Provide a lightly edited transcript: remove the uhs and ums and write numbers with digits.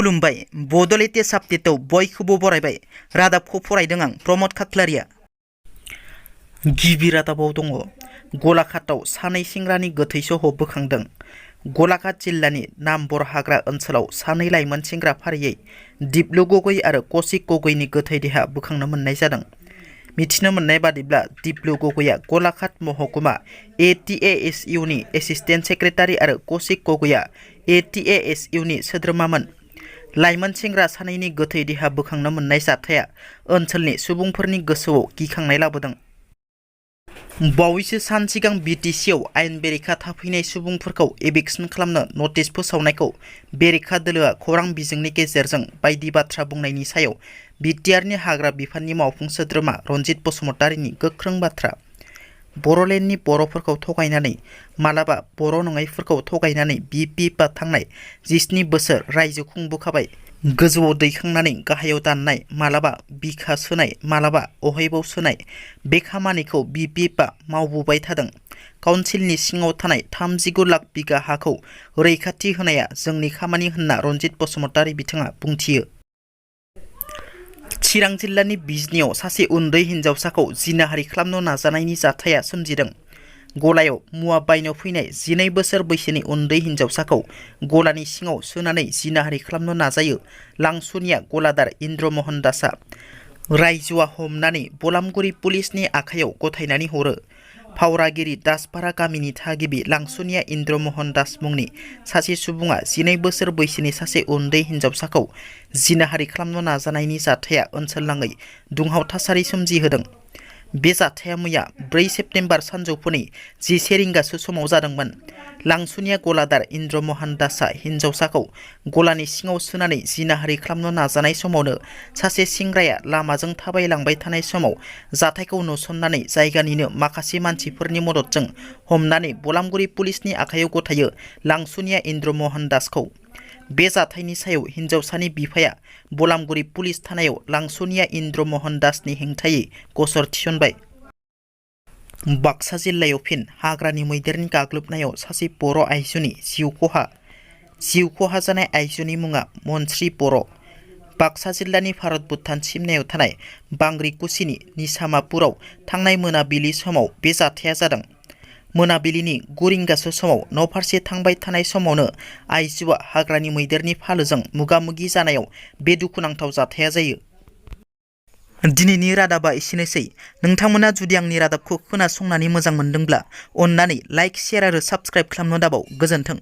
खुलुमबाय बड'लेण्ड साबजेक्टआव बयखौबो बरायबाय रादाबखौ फरायदों आं प्रमद खाख्लारिया। गिबि रादाबाव दङ गलाघाटआव सानै सेंग्रानि गोथै सह बोखांदों। गलाघाट जिल्लानि नामबर हाग्रा ओनसोलाव सानै लाइमोन सेंग्रा फारियै दिप्लु गगৈ आरो कौशिक गगैनि गोथै देहा बोखांनो मोननाय जादों। मिथिनो मोननाय बादिब्ला दिप्लु गगैया गलाघाट महकुमा ATASU नि एसिस्टेन्ट सेक्रेटारि आरो कौशिक गगैया ATASU नि सोद्रोमामोन। लाइमोन सेंग्रा सानैनि गोथै देहा बोखांनो मोननाय जाथाया ओनसोलनि सुबुंफोरनि गोसोआव गिखांनाय लाबोदों। बावैसो सान सिगां BTCआव आयेन बेरेखा थाफैनाय सुबुंफोरखौ एभिक्सन खालामनो नटिस फोसावनायखौ बेरेखा दोलोआ खौरां बिजोंनि गेजेरजों बायदि बाथ्रा बुंनायनि सायाव बिटिआरनि हाग्रा बिफाननि मावफुं सोद्रोमा रनजित बसुमतारिनि गोख्रों बाथ्रा। बर'लेण्डनि बर'फोरखौ थगायनानै मालाबा बर' नङैफोरखौ थगायनानै UPPL थांनाय 17 बोसोर रायजो खुंबोखाबाय। गोजौआव दैखांनानै गाहायाव दाननाय, मालाबा बिखा सोनाय, मालाबा अहेबाव सोनाय, बे खामानिखौ UPPL मावबोबाय थादों। काउन्सिलनि सिङाव थानाय 39 लाख बिगा हाखौ रैखाथि होनाया जोंनि खामानि होनना रनजित बसुमतारि बिथाङा बुंथियो। चिरां जिल्लानि बिजनीआव सासे उन्दै हिनजावसाखौ जिनाहारि खालामनो नाजानायनि जाथाया सोमजिदों। गलायाव मुवा बायनो फैनाय 12 बोसोर बैसोनि उन्दै हिनजावसाखौ गलानि सिङाव सोनानै जिनाहारि खालामनो नाजायो लांसुनिया गलादार इन्द्रमहन दासआ। रायजोआ हमनानै बलामगुरि पुलिसनि आखायाव गथायनानै हरो। फावरागिरि दासपारा गामिनि थागिबि लांसुनिया इन्द्रमहन दास मुंनि सासे सुबुङा 12 बोसोर बैसोनि सासे उन्दै हिनजावसाखौ जिनाहारि खालामनो नाजानायनि जाथाया ओनसोलनाङै दुंहाव थासारि सोमजिहोदों। बे जाथाया मैया 4 सेप्तेम्बर सानजौफुनि 11 रिंगासो समाव जादोंमोन। लांसुनिया गलादार इन्द्रमहन दासआ हिनजावसाखौ गलानि सिङाव सोनानै जिनाहारि खालामनो नाजानाय समावनो सासे सेंग्राया लामाजों थाबायलांबाय थानाय समाव जाथायखौ नुसननानै जायगानिनो माखासे मानसिफोरनि मददजों हमनानै बलामगुरि पुलिसनि आखायाव गथायो लांसुनिया इन्द्रमहन दासखौ। बे जाथायनि सायाव हिनजावसानि बिफाया बलामगुरि पुलिस थानायाव लांसुनिया इन्द्रमहन दासनि हेंथायै गसर थिसनबाय। बाक्सा जिल्लायाव फिन हाग्रानि मैदेरनि गाग्लोबनायाव सासे बर' आइजोनि जिउ खहा जानाय आइजोनि मुङा मनस्रि बर'। बाक्सा जिल्लानि भारत भुटान सिमनायाव थानाय बांग्रिकुसिनि निसामापुराव थांनाय मोनाबिलि समाव बे जाथाया जादों। मोनाबिलिनि 9 रिंगासो समाव न'फारसे थांबाय थानाय समावनो आइजोआ हाग्रानि मैदेरनि फालोजों मोगा-मोगि जानायाव बे दुखुनांथाव जाथाया जायो। दिनैनि रादाबा एसेनोसै। नोंथांमोना जुदि आंनि रादाबखौ खोनासंनानै मोजां मोनदोंब्ला अन्नानै लाइक, शेयार आरो साबस्क्राइब खालामनो दाबाव। गोजोन्थों।